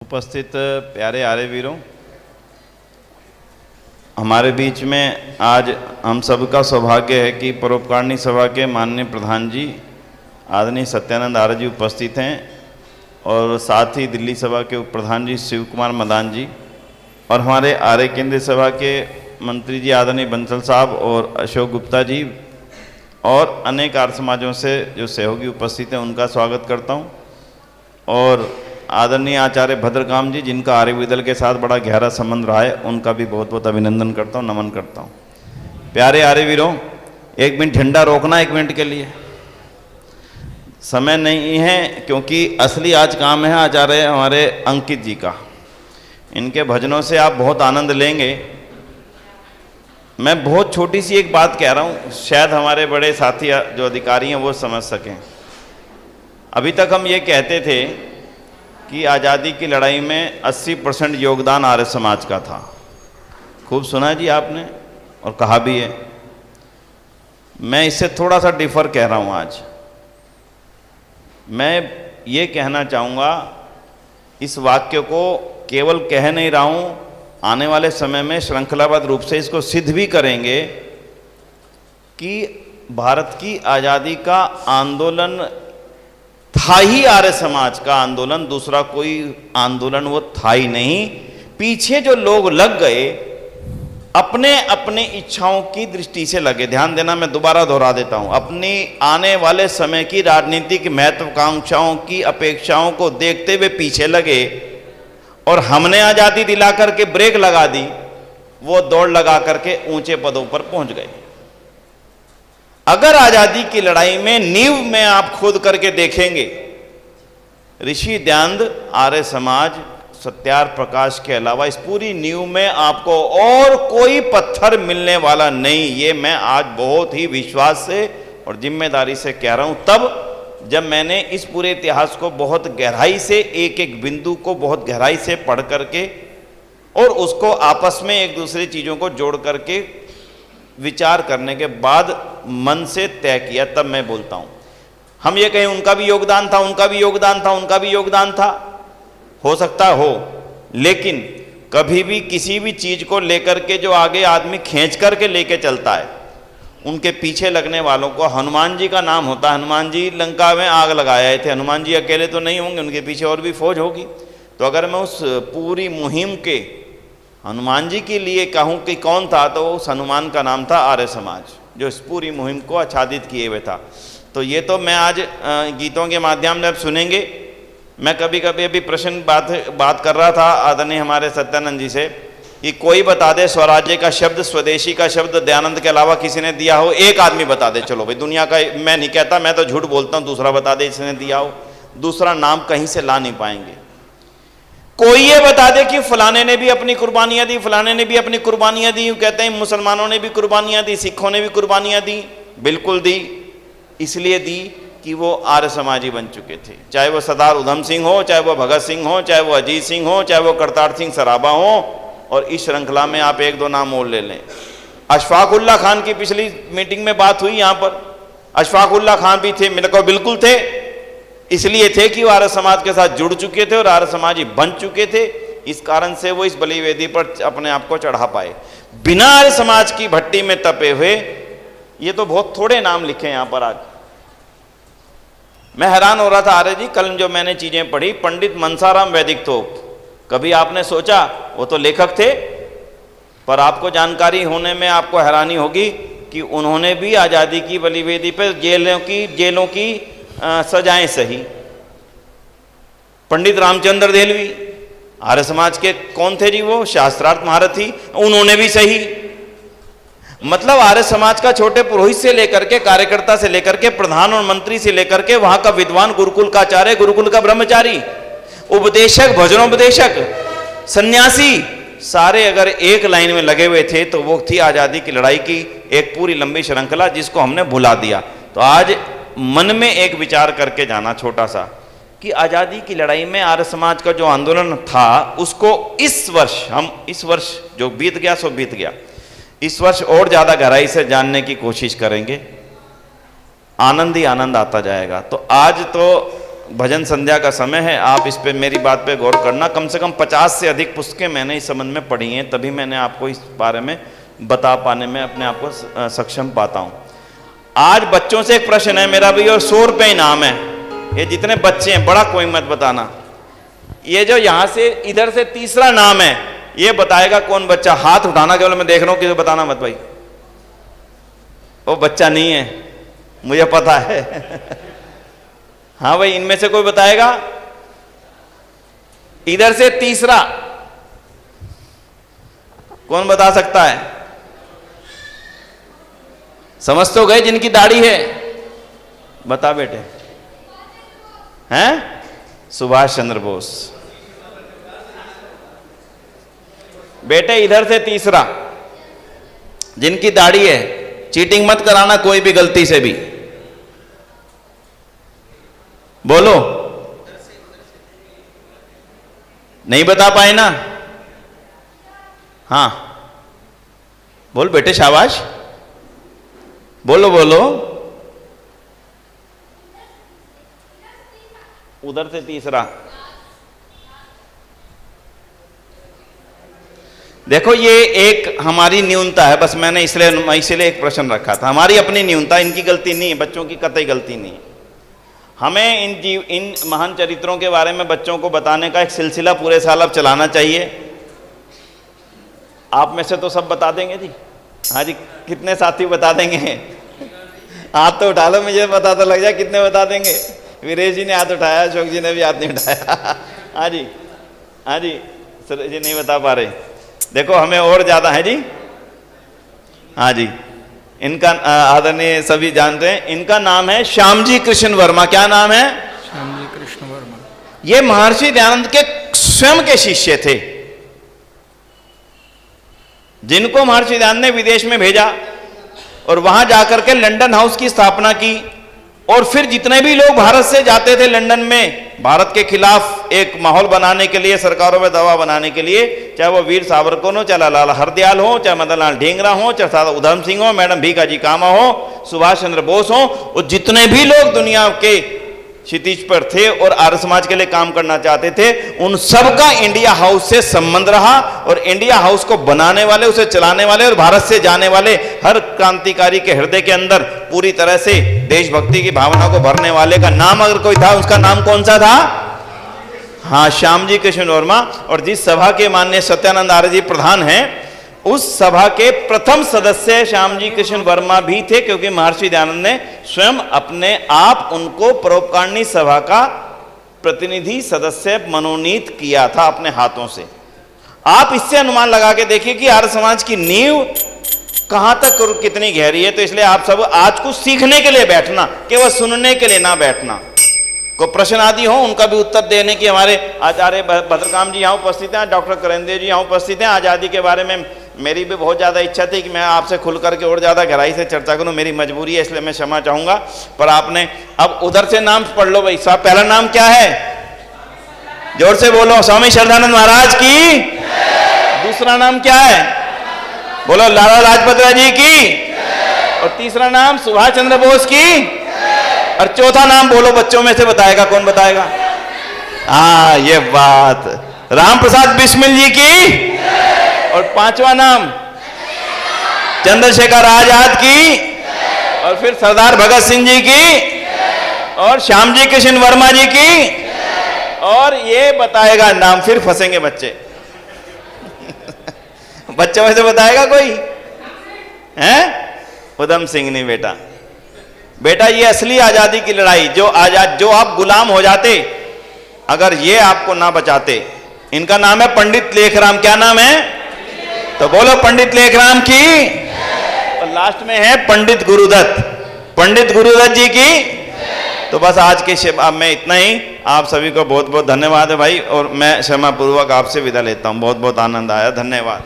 उपस्थित प्यारे आर्य वीरों, हमारे बीच में आज हम सबका सौभाग्य है कि परोपकारिणी सभा के माननीय प्रधान जी आदरणीय सत्यानंद आर्य जी उपस्थित हैं और साथ ही दिल्ली सभा के उप प्रधान जी शिव कुमार मदान जी और हमारे आर्य केंद्रीय सभा के मंत्री जी आदरणीय बंसल साहब और अशोक गुप्ता जी और अनेक आर्य समाजों से जो सहयोगी उपस्थित हैं उनका स्वागत करता हूं। और आदरणीय आचार्य भद्रकाम जी जिनका आर्य विद्यालय के साथ बड़ा गहरा संबंध रहा है, उनका भी बहुत बहुत अभिनंदन करता हूँ, नमन करता हूँ। प्यारे आर्य वीरों, एक मिनट झंडा रोकना, एक मिनट के लिए समय नहीं है क्योंकि असली आज काम है आचार्य हमारे अंकित जी का। इनके भजनों से आप बहुत आनंद लेंगे। मैं बहुत छोटी सी एक बात कह रहा हूँ, शायद हमारे बड़े साथी जो अधिकारी हैं वो समझ सकें। अभी तक हम ये कहते थे कि आज़ादी की लड़ाई में 80% योगदान आर्य समाज का था। खूब सुना जी आपने और कहा भी है। मैं इससे थोड़ा सा डिफर कह रहा हूँ। आज मैं ये कहना चाहूँगा, इस वाक्य को केवल कह नहीं रहा हूँ, आने वाले समय में श्रृंखलाबद्ध रूप से इसको सिद्ध भी करेंगे कि भारत की आज़ादी का आंदोलन था ही आर्य समाज का आंदोलन, दूसरा कोई आंदोलन वो था ही नहीं। पीछे जो लोग लग गए अपने अपने इच्छाओं की दृष्टि से लगे। ध्यान देना, मैं दोबारा दोहरा देता हूं, अपनी आने वाले समय की राजनीतिक महत्वाकांक्षाओं की अपेक्षाओं को देखते हुए पीछे लगे और हमने आजादी दिला करके ब्रेक लगा दी, वो दौड़ लगा करके ऊंचे पदों पर पहुंच गए। अगर आजादी की लड़ाई में नींव में आप खुद करके देखेंगे, ऋषि दयानंद, आर्य समाज, सत्यार प्रकाश के अलावा इस पूरी नींव में आपको और कोई पत्थर मिलने वाला नहीं। ये मैं आज बहुत ही विश्वास से और जिम्मेदारी से कह रहा हूं। तब जब मैंने इस पूरे इतिहास को बहुत गहराई से, एक एक बिंदु को बहुत गहराई से पढ़ करके और उसको आपस में एक दूसरे चीजों को जोड़ करके विचार करने के बाद मन से तय किया, तब मैं बोलता हूं। हम ये कहें उनका भी योगदान था, उनका भी योगदान था, उनका भी योगदान था, हो सकता हो, लेकिन कभी भी किसी भी चीज को लेकर के जो आगे आदमी खींच करके लेके चलता है, उनके पीछे लगने वालों को, हनुमान जी का नाम होता है। हनुमान जी लंका में आग लगाए थे। हनुमान जी अकेले तो नहीं होंगे, उनके पीछे और भी फौज होगी। तो अगर मैं उस पूरी मुहिम के हनुमान जी के लिए कहूँ कि कौन था, तो उस हनुमान का नाम था आर्य समाज, जो इस पूरी मुहिम को आच्छादित किए हुए था। तो ये तो मैं आज गीतों के माध्यम से आप सुनेंगे। मैं कभी कभी अभी प्रश्न बात कर रहा था आदरणीय हमारे सत्यानंद जी से कि कोई बता दे स्वराज्य का शब्द, स्वदेशी का शब्द दयानंद के अलावा किसी ने दिया हो, एक आदमी बता दे। चलो भाई, दुनिया का मैं नहीं कहता, मैं तो झूठ बोलता हूँ, दूसरा बता दे इसने दिया हो। दूसरा नाम कहीं से ला नहीं पाएंगे। कोई ये बता दे कि फलाने ने भी अपनी कुर्बानियां दी, फलाने ने भी अपनी कुर्बानियां दी। कहते हैं मुसलमानों ने भी कुर्बानियां दी, सिखों ने भी कुर्बानियां दी। बिल्कुल दी, इसलिए दी कि वो आर्य समाजी बन चुके थे। चाहे वो सरदार उधम सिंह हो, चाहे वो भगत सिंह हो, चाहे वो अजीत सिंह हो, चाहे वो करतार सिंह सराबा हो। और इस श्रृंखला में आप एक दो नाम और ले लें। अशफाक उल्लाह खान की पिछली मीटिंग में बात हुई यहाँ पर, अशफाक उल्लाह खान भी थे, मेरे को बिल्कुल थे। इसलिए थे कि वो आर्य समाज के साथ जुड़ चुके थे और आर्य समाजी बन चुके थे। इस कारण से वो इस बलि वेदी पर अपने आप को चढ़ा पाए। बिना आर्य समाज की भट्टी में तपे हुए, ये तो बहुत थोड़े नाम लिखे यहाँ पर आज। मैं हैरान हो रहा था आर्य जी, कल जो मैंने चीजें पढ़ी, पंडित मनसाराम वैदिक तोप, कभी आपने सोचा, वो तो लेखक थे, पर आपको जानकारी होने में आपको हैरानी होगी कि उन्होंने भी आजादी की बलि वेदी पर जेलों की सजाएं सही। पंडित रामचंद्र देलवी आर्य समाज के कौन थे जी? वो शास्त्रार्थ महारथी, उन्होंने भी सही। मतलब आर्य समाज का छोटे पुरोहित से लेकर के, कार्यकर्ता से लेकर के, प्रधान और मंत्री से लेकर के, वहां का विद्वान, गुरुकुल का आचार्य, गुरुकुल का ब्रह्मचारी, उपदेशक, भजनोपदेशक, सन्यासी, सारे अगर एक लाइन में लगे हुए थे तो वो थी आजादी की लड़ाई की एक पूरी लंबी श्रृंखला, जिसको हमने भुला दिया। तो आज मन में एक विचार करके जाना छोटा सा कि आजादी की लड़ाई में आर्य समाज का जो आंदोलन था, उसको इस वर्ष जो बीत गया सो बीत गया, इस वर्ष और ज्यादा गहराई से जानने की कोशिश करेंगे। आनंद ही आनंद आता जाएगा। तो आज तो भजन संध्या का समय है, आप इस पे मेरी बात पे गौर करना। कम से कम 50 से अधिक पुस्तकें मैंने इस संबंध में पढ़ी हैं, तभी मैंने आपको इस बारे में बता पाने में अपने आप को सक्षम पाता हूँ। आज बच्चों से एक प्रश्न है मेरा भी, और 100 रुपये इनाम है। ये जितने बच्चे हैं, बड़ा कोई मत बताना, ये जो यहाँ से इधर से तीसरा नाम है, ये बताएगा कौन बच्चा। हाथ उठाना केवल, मैं देख रहा हूँ, किसी बताना मत भाई, वो बच्चा नहीं है, मुझे पता है। हाँ भाई, इनमें से कोई बताएगा? इधर से तीसरा कौन बता सकता है? समझ तो गए जिनकी दाढ़ी है? बता बेटे। हैं? सुभाष चंद्र बोस। बेटे इधर से तीसरा जिनकी दाढ़ी है, चीटिंग मत कराना कोई भी गलती से भी, बोलो। नहीं बता पाए ना? हाँ बोल बेटे, शाबाश, बोलो बोलो। उधर से तीसरा, देखो ये एक हमारी न्यूनता है, बस मैंने इसलिए एक प्रश्न रखा था, हमारी अपनी न्यूनता, इनकी गलती नहीं है, बच्चों की कतई गलती नहीं है। हमें इन महान चरित्रों के बारे में बच्चों को बताने का एक सिलसिला पूरे साल अब चलाना चाहिए। आप में से तो सब बता देंगे जी? हाँ जी, कितने साथी बता देंगे? हाथ तो उठा लो, मुझे पता तो लग जाए कितने बता देंगे। वीरेश जी ने हाथ उठाया, अशोक जी ने भी हाथ नहीं उठाया। हाँ जी, हाँ जी, सर जी नहीं बता पा रहे। देखो हमें और ज्यादा है जी। हाँ जी, इनका आदरणीय सभी जानते हैं, इनका नाम है श्यामजी कृष्ण वर्मा। क्या नाम है? श्यामजी कृष्ण वर्मा। ये महर्षि दयानंद के स्वयं के शिष्य थे, जिनको महर्षि दयानंद ने विदेश में भेजा और वहां जाकर के लंदन हाउस की स्थापना की। और फिर जितने भी लोग भारत से जाते थे लंदन में, भारत के खिलाफ एक माहौल बनाने के लिए, सरकारों में दबाव बनाने के लिए, चाहे वो वीर सावरकर हो, चाहे लाला हरदयाल हो, चाहे मदन लाल ढींगरा हो, चाहे सादा उधम सिंह हो, मैडम भीखाजी कामा हो, सुभाष चंद्र बोस हो, और जितने भी लोग दुनिया के क्षितिज पर थे और आर्य समाज के लिए काम करना चाहते थे, उन सबका इंडिया हाउस से संबंध रहा। और इंडिया हाउस को बनाने वाले, उसे चलाने वाले और भारत से जाने वाले हर क्रांतिकारी के हृदय के अंदर पूरी तरह से देशभक्ति की भावना को भरने वाले का नाम अगर कोई था, उसका नाम कौन सा था? हाँ, श्यामजी कृष्ण वर्मा। और जिस सभा के माननीय सत्यानंद आर्य जी प्रधान हैं, उस सभा के प्रथम सदस्य श्यामजी कृष्ण वर्मा भी थे, क्योंकि महर्षि दयानंद ने स्वयं अपने आप उनको परोपकारिणी सभा का प्रतिनिधि सदस्य मनोनीत किया था अपने हाथों से। आप इससे अनुमान लगा के देखिए कि आर्य समाज की नींव कहां तक और कितनी गहरी है। तो इसलिए आप सब आज कुछ सीखने के लिए बैठना, केवल सुनने के लिए ना बैठना। को प्रश्न आदि हो, उनका भी उत्तर देने की हमारे आचार्य भद्रकाम जी यहाँ उपस्थित हैं, डॉक्टर करेंदेव जी यहाँ उपस्थित हैं। आज़ादी के बारे में मेरी भी बहुत ज़्यादा इच्छा थी कि मैं आपसे खुल करके और ज़्यादा गहराई से चर्चा करूँ, मेरी मजबूरी है, इसलिए मैं क्षमा चाहूँगा। पर आपने अब उधर से नाम पढ़ लो भाई साहब। पहला नाम क्या है? जोर से बोलो, स्वामी श्रद्धानंद महाराज की। दूसरा नाम क्या है? बोलो, लाला लाजपत राय जी की। और तीसरा नाम सुभाष चंद्र बोस की। और चौथा नाम बोलो, बच्चों में से बताएगा, कौन बताएगा? हाँ, ये बात, राम प्रसाद बिस्मिल जी की। और पांचवा नाम चंद्रशेखर आजाद की। और फिर सरदार भगत सिंह जी की। और श्यामजी कृष्ण वर्मा जी की। और ये बताएगा नाम, फिर फंसेंगे बच्चे। बच्चों में से बताएगा कोई? हैं? उधम सिंह नहीं बेटा। बेटा ये असली आजादी की लड़ाई, जो आप गुलाम हो जाते अगर ये आपको ना बचाते। इनका नाम है पंडित लेखराम। क्या नाम है? तो बोलो, पंडित लेखराम की। और लास्ट में है पंडित गुरुदत्त। पंडित गुरुदत्त जी की। तो बस आज के शिव में इतना ही। आप सभी को बहुत बहुत धन्यवाद है भाई, और मैं क्षमा पूर्वक आपसे विदा लेता हूं। बहुत बहुत आनंद आया, धन्यवाद।